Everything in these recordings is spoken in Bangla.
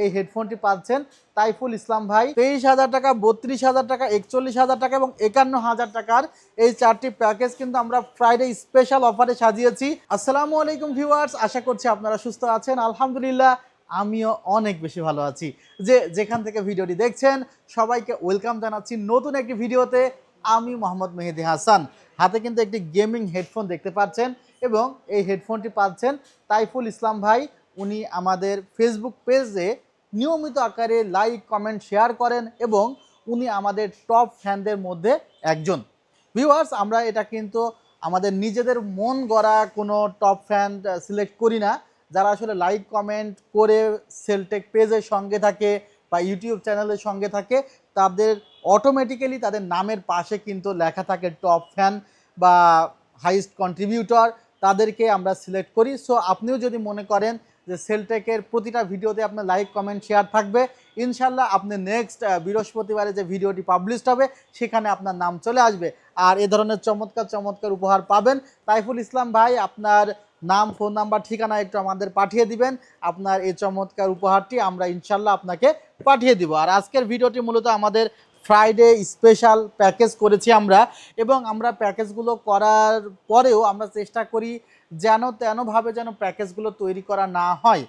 এই হেডফোনটি পাচ্ছেন তাইফুল ইসলাম ভাই 23,000 টাকা, 32,000 টাকা, 41,000 টাকা এবং 51,000 টাকার এই চারটি প্যাকেজ কিন্তু আমরা ফ্রাইডে স্পেশাল অফারে সাজিয়েছি। আসসালামু আলাইকুম ভিউয়ার্স, আশা করছি আপনারা সুস্থ আছেন। আলহামদুলিল্লাহ আমিও অনেক বেশি ভালো আছি। যেখান থেকে ভিডিওটি দেখছেন সবাইকে ওয়েলকাম জানাচ্ছি নতুন একটি ভিডিওতে। আমি মোহাম্মদ মেহেদি হাসান। হাতে কিন্তু একটি গেমিং হেডফোন দেখতে পাচ্ছেন এবং এই হেডফোনটি পাচ্ছেন তাইফুল ইসলাম ভাই। উনি আমাদের ফেসবুক পেজে নিয়মিত আকারে লাইক কমেন্ট শেয়ার করেন এবং উনি আমাদের টপ ফ্যানদের মধ্যে একজন। ভিউয়ার্স, আমরা এটা কিন্তু আমাদের নিজেদের মন গড়া কোনো টপ ফ্যান সিলেক্ট করি না। যারা আসলে লাইক কমেন্ট করে সেলটেক পেজের সঙ্গে থাকে বা ইউটিউব চ্যানেলের সঙ্গে থাকে, তাদের অটোমেটিক্যালি তাদের নামের পাশে কিন্তু লেখা থাকে টপ ফ্যান বা হাইস্ট কন্ট্রিবিউটর, তাদেরকে আমরা সিলেক্ট করি। সো আপনিও যদি মনে করেন যে সেলটেকের প্রতিটা ভিডিওতে আপনার লাইক কমেন্ট শেয়ার থাকবে, ইনশাল্লাহ আপনি নেক্সট বৃহস্পতিবারে যে ভিডিওটি পাবলিশড হবে সেখানে আপনার নাম চলে আসবে আর এ ধরনের চমৎকার চমৎকার উপহার পাবেন। তাইফুল ইসলাম ভাই, আপনার নাম, ফোন নাম্বার, ঠিকানা একটু আমাদের পাঠিয়ে দিবেন। আপনার এই চমৎকার উপহারটি আমরা ইনশাল্লাহ আপনাকে পাঠিয়ে দিব। আর আজকের ভিডিওটি মূলত আমাদের ফ্রাইডে স্পেশাল প্যাকেজ করেছি আমরা, এবং আমরা প্যাকেজগুলো করার পরেও আমরা চেষ্টা করি যেন তেনভাবে যেন প্যাকেজগুলো তৈরি করা না হয়।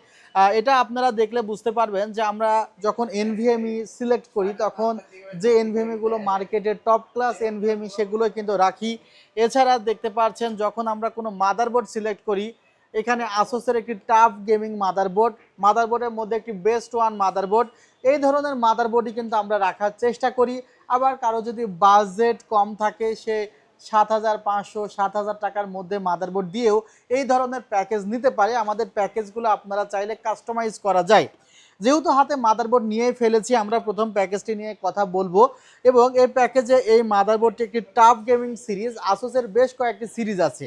এটা আপনারা দেখলে বুঝতে পারবেন যে আমরা যখন এনভিএমই সিলেক্ট করি তখন যে এনভিএমইগুলো মার্কেটের টপ ক্লাস এনভিএমই সেগুলো কিন্তু রাখি। এছাড়া দেখতে পাচ্ছেন যখন আমরা কোনো মাদারবোর্ড সিলেক্ট করি, এখানে আসোসের একটি টাফ গেমিং মাদারবোর্ডের মধ্যে একটি বেস্ট ওয়ান মাদারবোর্ড, এই ধরনের মাদারবোর্ডই কিন্তু আমরা রাখার চেষ্টা করি। আবার কারো যদি বাজেট কম থাকে, সে 7,500 7,000 টাকার মধ্যে মাদারবোর্ড দিয়েও এই ধরনের প্যাকেজ নিতে পারে। আমাদের প্যাকেজগুলো আপনারা চাইলে কাস্টমাইজ করা যায়। যেহেতু হাতে মাদারবোর্ড নিয়ে ফেলেছি, আমরা প্রথম প্যাকেজটি নিয়ে কথা বলবো। এবং এই প্যাকেজে এই মাদারবোর্ডটি একটি টাফ গেমিং সিরিজ, আসোসের বেশ কয়েকটি সিরিজ আছে,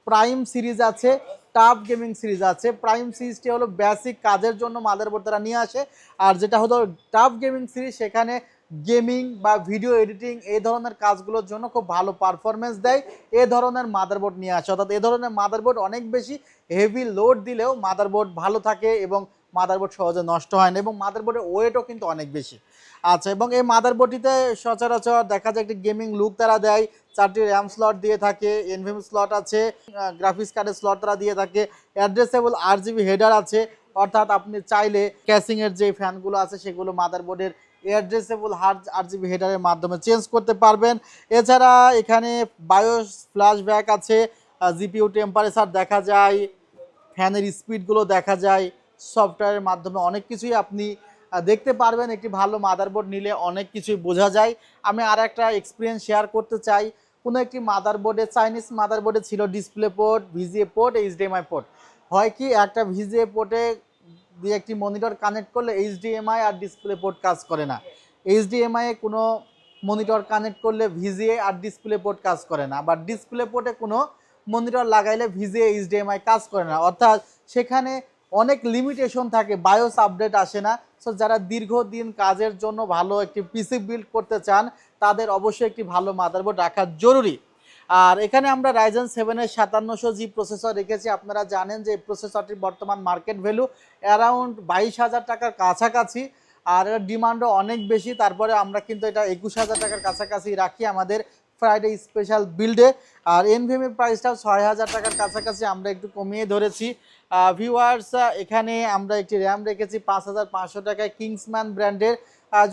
প্রাইম সিরিজ আছে, টাফ গেমিং সিরিজ আছে। প্রাইম সিরিজটি হলো বেসিক কাজের জন্য মাদারবোর্ড তারা নিয়ে আসে, আর যেটা হলো টাফ গেমিং সিরিজ সেখানে গেমিং বা ভিডিও এডিটিং এই ধরনের কাজগুলোর জন্য খুব ভালো পারফরমেন্স দেয় এ ধরনের মাদারবোর্ড নিয়ে আসে। অর্থাৎ এ ধরনের মাদারবোর্ড অনেক বেশি হেভি লোড দিলেও মাদারবোর্ড ভালো থাকে এবং মাদারবোর্ড সহজে নষ্ট হয় না, এবং মাদারবোর্ডের ওয়েটও কিন্তু অনেক বেশি। আচ্ছা, এবং এই মাদারবোর্ডটিতে সচরাচর দেখা যায় একটি গেমিং লুক তারা দেয়, 4টি র্যাম স্লট দিয়ে থাকে, এনভিএম স্লট আছে, গ্রাফিক্স কার্ডের স্লট তারা দিয়ে থাকে, অ্যাড্রেসেবল RGB হেডার আছে। অর্থাৎ আপনি চাইলে ক্যাসিংয়ের যে ফ্যানগুলো আছে সেগুলো মাদারবোর্ডের অ্যাড্রেসেবল RGB হেডারের মাধ্যমে চেঞ্জ করতে পারবেন। এছাড়া এখানে বায়োস ফ্ল্যাশব্যাক আছে, জিপিইউ টেম্পারেচার দেখা যায়, ফ্যানের স্পিডগুলো দেখা যায়, সফটওয়্যারের মাধ্যমে অনেক কিছুই আপনি দেখতে পারবেন। একটি ভালো মাদারবোর্ড নিলে অনেক কিছুই বোঝা যায়। আমি আর একটা এক্সপিরিয়েন্স শেয়ার করতে চাই। কোনো একটি মাদারবোর্ডে, চাইনিজ মাদারবোর্ডে ছিল display port, VGA port, HDMI port. হয় কি, একটা VGA পোর্টে দিয়ে একটি মনিটর কানেক্ট করলে HDMI আর ডিসপ্লে পোর্ট কাজ করে না, HDMI এ কোনো মনিটর কানেক্ট করলে VGA আর ডিসপ্লে পোর্ট কাজ করে না, আবার ডিসপ্লে পোর্টে কোনো মনিটর লাগাইলে VGA HDMI কাজ করে না। অর্থাৎ সেখানে অনেক লিমিটেশন থাকে, বায়োস আপডেট আসে না। সো যারা দীর্ঘদিন কাজের জন্য ভালো একটি পিসি বিল্ড করতে চান, তাদের অবশ্যই একটি ভালো মাদারবোর্ড রাখা জরুরি। আর এখানে আমরা Ryzen 7-এর 5700G প্রসেসর রেখেছি। আপনারা জানেন যে এই প্রসেসরটির বর্তমান মার্কেট ভ্যালু অ্যারাউন্ড 22,000 টাকার কাছাকাছি, আর এর ডিমান্ডও অনেক বেশি। তারপরে আমরা কিন্তু এটা 21,000 টাকার কাছাকাছি রাখি আমাদের ফ্রাইডে স্পেশাল বিল্ডে। আর এনভিএমের প্রাইসটাও 6,000 টাকার কাছাকাছি আমরা একটু কমিয়ে ধরেছি। ভিউয়ার্স, এখানে আমরা একটি র্যাম রেখেছি 5,500 টাকায়, কিংসম্যান ব্র্যান্ডের।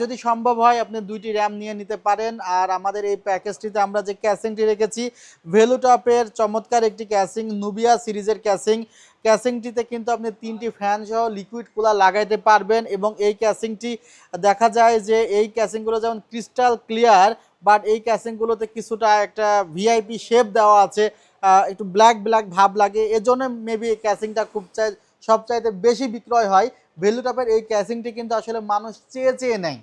যদি সম্ভব হয় আপনি 2টি র্যাম নিয়ে নিতে পারেন। আর আমাদের এই প্যাকেজটিতে আমরা যে ক্যাসিংটি রেখেছি, ভেলুটপের চমৎকার একটি ক্যাসিং, নুবিয়া সিরিজের ক্যাসিংটিতে কিন্তু আপনি 3টি ফ্যান সহ লিকুইড কুলার লাগাইতে পারবেন। এবং এই ক্যাসিংটি দেখা যায় যে এই ক্যাসিংগুলো যেমন ক্রিস্টাল ক্লিয়ার, বাট এই ক্যাসিংগুলোতে কিছুটা একটা ভিআইপি শেপ দেওয়া আছে, একটু ব্ল্যাক ব্ল্যাক ভাব লাগে, এজন্য মেবি এই ক্যাসিংটা খুব সবচাইতে বেশি বিক্রয় হয়। ভেলুটপের এই ক্যাসিংটি কিন্তু আসলে মানুষ চেয়ে চেয়ে নেয়।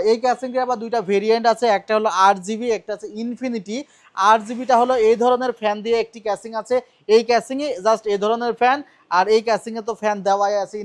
এই ক্যাসিংটির আবার 2টা ভেরিয়েন্ট আছে, একটা হলো 8GB, একটা আছে ইনফিনিটি। 8GBটা হলো এই ধরনের ফ্যান দিয়ে একটি ক্যাসিং আছে, এই ক্যাসিংয়ে জাস্ট এই ধরনের ফ্যান, আর এই ক্যাসিংয়ে তো ফ্যান দেওয়াই আছে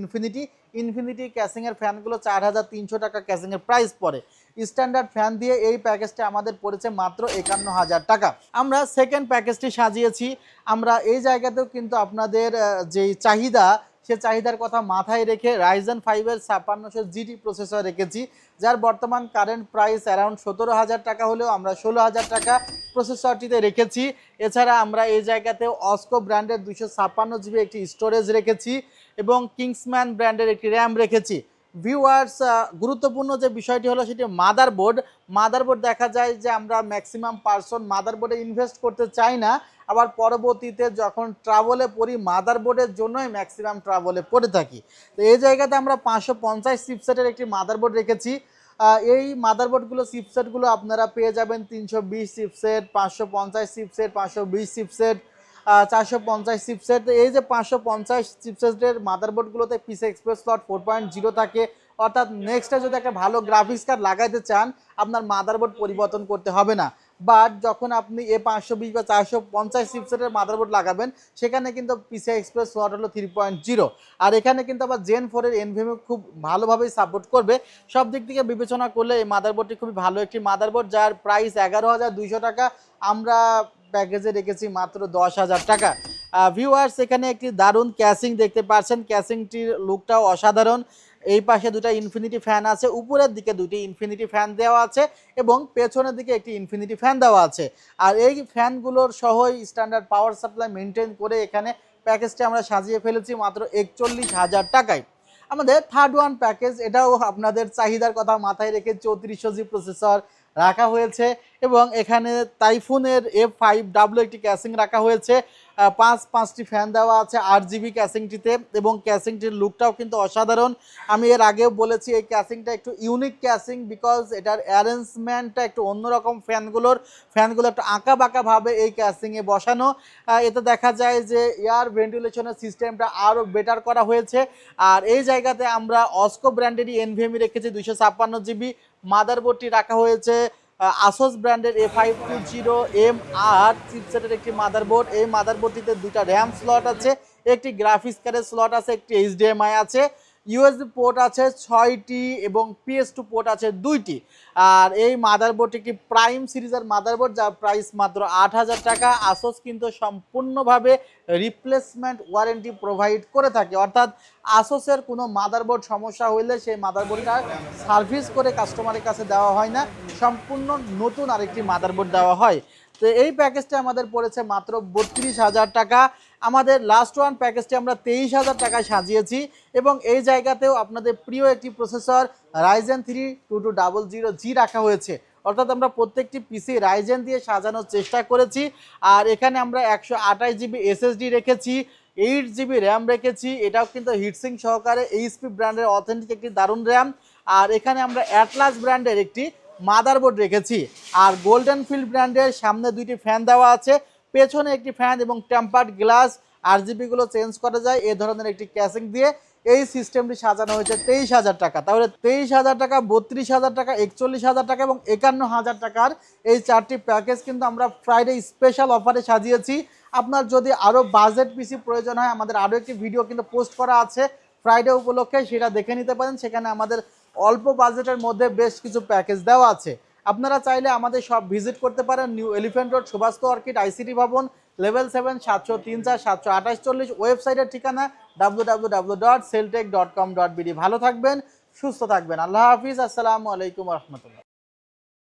ইনফিনিটি ক্যাসিংয়ের ফ্যানগুলো 4,300 টাকা ক্যাসিংয়ের প্রাইস পড়ে। স্ট্যান্ডার্ড ফ্যান দিয়ে এই প্যাকেজটা আমাদের পড়েছে মাত্র 51,000 টাকা। আমরা সেকেন্ড প্যাকেজটি সাজিয়েছি। আমরা এই জায়গাতেও কিন্তু আপনাদের যেই চাহিদা, সে চাহিদার কথা মাথায় রেখে রাইজেন 5-এর 5600 জিটি প্রসেসর রেখেছি, যার বর্তমান কারেন্ট প্রাইস অ্যারাউন্ড 17,000 টাকা হলেও আমরা 16,000 টাকা প্রসেসরটিতে রেখেছি। এছাড়া আমরা এই জায়গাতে অস্কো ব্র্যান্ডের 256 জিবি একটি স্টোরেজ রেখেছি এবং কিংসম্যান ব্র্যান্ডের একটি র্যাম রেখেছি। ভিউয়ার্স, গুরুত্বপূর্ণ যে বিষয়টি হলো সেটি মাদারবোর্ড দেখা যায় যে আমরা ম্যাক্সিমাম পার্সন মাদারবোর্ডে ইনভেস্ট করতে চাই না, আবার পরবর্তীতে যখন ট্রাভেলে পড়ি মাদারবোর্ডের জন্যই ম্যাক্সিমাম ট্রাভেলে পড়ে থাকি। তো এই জায়গাতে আমরা 550 চিপসেটের একটি মাদারবোর্ড রেখেছি। এই মাদারবোর্ডগুলো চিপসেটগুলো আপনারা পেয়ে যাবেন 320 চিপসেট, 550 চিপসেট, 520 চিপসেট, 450 চিপসেট। এই যে 550 চিপসেটের মাদারবোর্ডগুলোতে পিসি এক্সপ্রেস স্লট 4.0 থাকে, অর্থাৎ নেক্সটে যদি একটা ভালো গ্রাফিক্স কার্ড লাগাইতে চান আপনার মাদারবোর্ড পরিবর্তন করতে হবে না। বাট যখন আপনি A520 বা 450 চিপসেটের মাদারবোর্ড লাগাবেন সেখানে কিন্তু পিসি এক্সপ্রেস স্লট হলো 3.0, আর এখানে কিন্তু আবার জেন 4 এর এনভিএমই খুব ভালোভাবেই সাপোর্ট করবে। সব দিক থেকে বিবেচনা করলে এই মাদারবোর্ডটি খুবই ভালো একটি মাদারবোর্ড, যার প্রাইস 11,200 টাকা, আমরা প্যাকেজে রেখেছি মাত্র 10,000 টাকা। ভিউয়ার্স, এখানে একটি দারুণ ক্যাসিং দেখতে পাচ্ছেন, ক্যাসিংটির লুকটাও অসাধারণ। এই পাশে দুটা ইনফিনিটি ফ্যান আছে, উপরের দিকে দুটি ইনফিনিটি ফ্যান দেওয়া আছে এবং পেছনের দিকে একটি ইনফিনিটি ফ্যান দেওয়া আছে। আর এই ফ্যানগুলোর সহই স্ট্যান্ডার্ড পাওয়ার সাপ্লাই মেনটেন করে এখানে প্যাকেজটি আমরা সাজিয়ে ফেলেছি মাত্র 41,000 টাকায়। আমাদের থার্ড ওয়ান প্যাকেজ, এটাও আপনাদের চাহিদার কথা মাথায় রেখে 3400 জি প্রসেসর রাখা হয়েছে এবং এখানে টাইফুনের F5W একটি ক্যাসিং রাখা হয়েছে। পাঁচটি ফ্যান দেওয়া আছে RGB ক্যাসিংটিতে এবং ক্যাসিংটির লুকটাও কিন্তু অসাধারণ। আমি এর আগেও বলেছি এই ক্যাসিংটা একটু ইউনিক ক্যাসিং, বিকজ এটার অ্যারেঞ্জমেন্টটা একটু অন্যরকম, ফ্যানগুলো একটু আঁকা বাঁকাভাবে এই ক্যাসিংয়ে বসানো। এতে দেখা যায় যে এয়ার ভেন্টিলেশনের সিস্টেমটা আরও বেটার করা হয়েছে। আর এই জায়গাতে আমরা অস্কো ব্র্যান্ডেরই এনভিএমই রেখেছি 256 জিবি। মাদারবোর্ডটি রাখা হয়েছে আসোস ব্র্যান্ডের A520MR চিপসেটের একটি মাদারবোর্ড। এই মাদারবোর্ডটিতে দুটা র্যাম স্লট আছে, একটি গ্রাফিক্স কার্ডের স্লট আছে, একটি HDMI আছে, USB পোর্ট আছে 6টি এবং PS2 পোর্ট আছে 2টি। আর এই মাদারবোর্ডটি একটি প্রাইম সিরিজের মাদারবোর্ড, যার প্রাইস মাত্র 8,000 টাকা। আসোস কিন্তু সম্পূর্ণভাবে রিপ্লেসমেন্ট ওয়ারেন্টি প্রোভাইড করে থাকে, অর্থাৎ আসোসের কোনো মাদারবোর্ড সমস্যা হইলে সেই মাদারবোর্ডটা সার্ভিস করে কাস্টমারের কাছে দেওয়া হয় না, সম্পূর্ণ নতুন আরেকটি মাদারবোর্ড দেওয়া হয়। তো এই প্যাকেজটা আমাদের পড়েছে মাত্র 32,000 টাকা। আমাদের লাস্ট ওয়ান প্যাকেজটি আমরা 23,000 টাকায় সাজিয়েছি এবং এই জায়গাতেও আপনাদের প্রিয় একটি প্রসেসর রাইজেন 3 2200G রাখা হয়েছে, অর্থাৎ আমরা প্রত্যেকটি পিসি রাইজেন দিয়ে সাজানোর চেষ্টা করেছি। আর এখানে আমরা 128 জিবি SSD রেখেছি, 8 জিবি র্যাম রেখেছি, এটাও কিন্তু হিটসিং সহকারে HP ব্র্যান্ডের অথেন্টিক একটি দারুণ র্যাম। আর এখানে আমরা অ্যাটলাস ব্র্যান্ডের একটি মাদারবোর্ড রেখেছি। আর গোল্ডেন ফিল্ড ব্র্যান্ডের সামনে দুইটি ফ্যান দেওয়া আছে, পেছনে একটি ফ্যান এবং টেম্পার্ড গ্লাস, RGBগুলো চেঞ্জ করা যায় এ ধরনের একটি ক্যাসিং দিয়ে এই সিস্টেমটি সাজানো হয়েছে 23,000 টাকা। তাহলে 23,000 টাকা, 32,000 টাকা, 41,000 টাকা এবং 51,000 টাকার এই চারটি প্যাকেজ কিন্তু আমরা ফ্রাইডে স্পেশাল অফারে সাজিয়েছি। আপনার যদি আরও বাজেট পিসি প্রয়োজন হয়, আমাদের আরও একটি ভিডিও কিন্তু পোস্ট করা আছে ফ্রাইডে উপলক্ষে, সেটা দেখে নিতে পারেন। সেখানে আমাদের অল্প বাজেটের মধ্যে বেশ কিছু প্যাকেজ দেওয়া আছে। আপনারা চাইলে আমাদের সব ভিজিট করতে পারেন, new elephant road, Subhash orchid, ICT ভবন, লেভেল 7, 703 728 ওয়েবসাইটের ঠিকানা www.celltech.com.bd। ভালো থাকবেন, সুস্থ থাকবেন, আল্লাহ হাফিজ, আসসালামু আলাইকুম রহমতুল্লাহ।